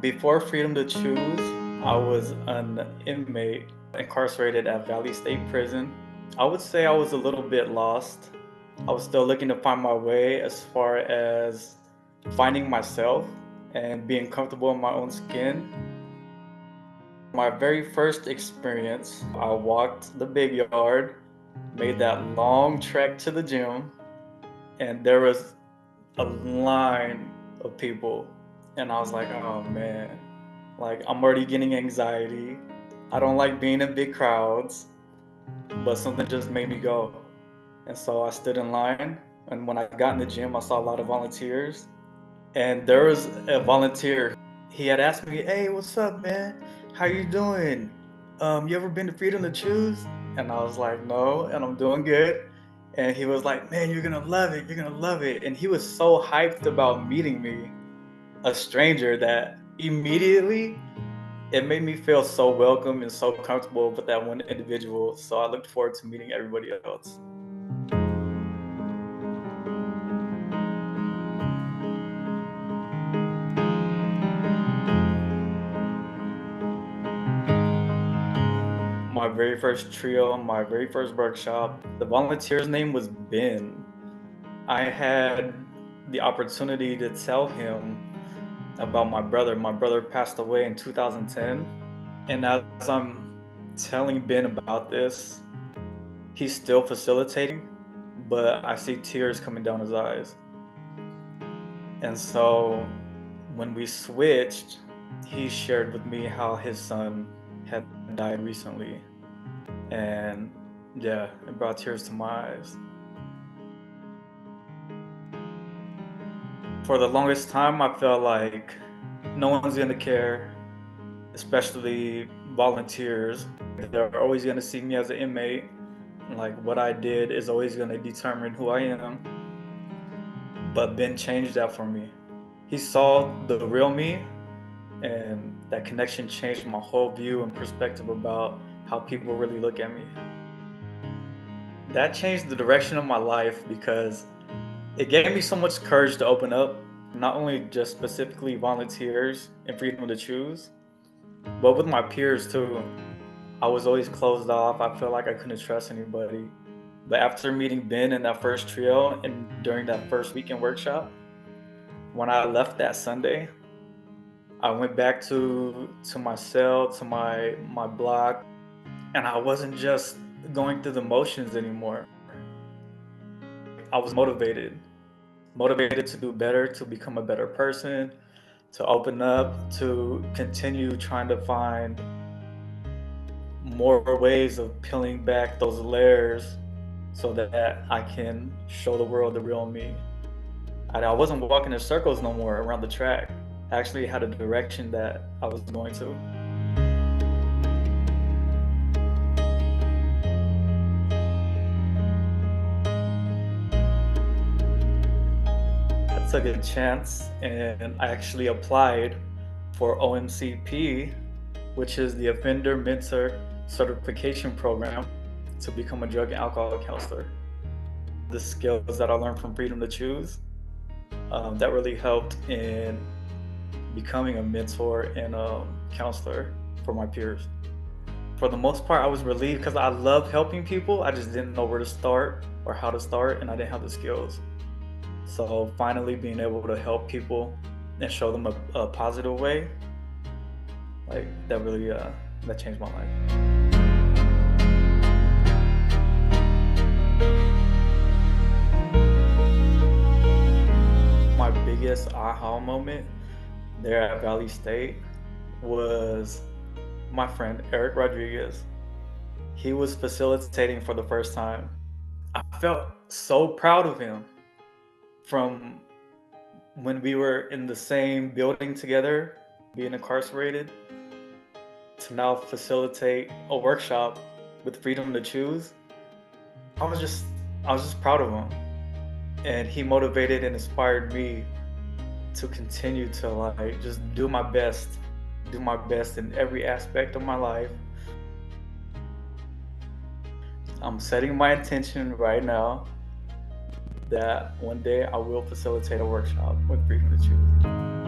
Before freedom to choose, I was an inmate incarcerated at Valley State Prison. I would say I was a little bit lost. I was still looking to find my way as far as finding myself and being comfortable in my own skin. My very first experience, I walked the big yard, made that long trek to the gym, and there was a line of people. And I was like, oh man, like I'm already getting anxiety. I don't like being in big crowds, but something just made me go. And so I stood in line. And when I got in the gym, I saw a lot of volunteers. And there was a volunteer. He had asked me, "Hey, what's up, man? How you doing? You ever been to Freedom to Choose?" And I was like, "No," and I'm doing good. And he was like, "Man, you're gonna love it. You're gonna love it." And he was so hyped about meeting me, a stranger, that immediately it made me feel so welcome and so comfortable with that one individual. So I looked forward to meeting everybody else. My very first trio, my very first workshop, the volunteer's name was Ben. I had the opportunity to tell him about my brother. My brother passed away in 2010. And as I'm telling Ben about this, he's still facilitating, but I see tears coming down his eyes. And so when we switched, he shared with me how his son had died recently. And yeah, it brought tears to my eyes. For the longest time, I felt like no one's gonna care, especially volunteers. They're always gonna see me as an inmate. Like what I did is always gonna determine who I am. But Ben changed that for me. He saw the real me, and that connection changed my whole view and perspective about how people really look at me. That changed the direction of my life because it gave me so much courage to open up, not only just specifically volunteers and freedom to choose, but with my peers too. I was always closed off. I felt like I couldn't trust anybody. But after meeting Ben in that first trio and during that first weekend workshop, when I left that Sunday, I went back to my cell, to my block, and I wasn't just going through the motions anymore. I was motivated to do better, to become a better person, to open up, to continue trying to find more ways of peeling back those layers so that I can show the world the real me. I wasn't walking in circles no more around the track. I actually had a direction that I was going to. I took a chance and I actually applied for OMCP, which is the Offender Mentor Certification Program, to become a drug and alcohol counselor. The skills that I learned from Freedom to Choose, that really helped in becoming a mentor and a counselor for my peers. For the most part, I was relieved because I love helping people. I just didn't know where to start or how to start, and I didn't have the skills. So finally being able to help people and show them a positive way, like that really that changed my life. My biggest aha moment there at Valley State was my friend Eric Rodriguez. He was facilitating for the first time. I felt so proud of him from when we were in the same building together, being incarcerated, to now facilitate a workshop with Freedom to Choose. I was just I was just proud of him. And he motivated and inspired me to continue to like just do my best in every aspect of my life. I'm setting my intention right now that one day I will facilitate a workshop with Freedom to Choose.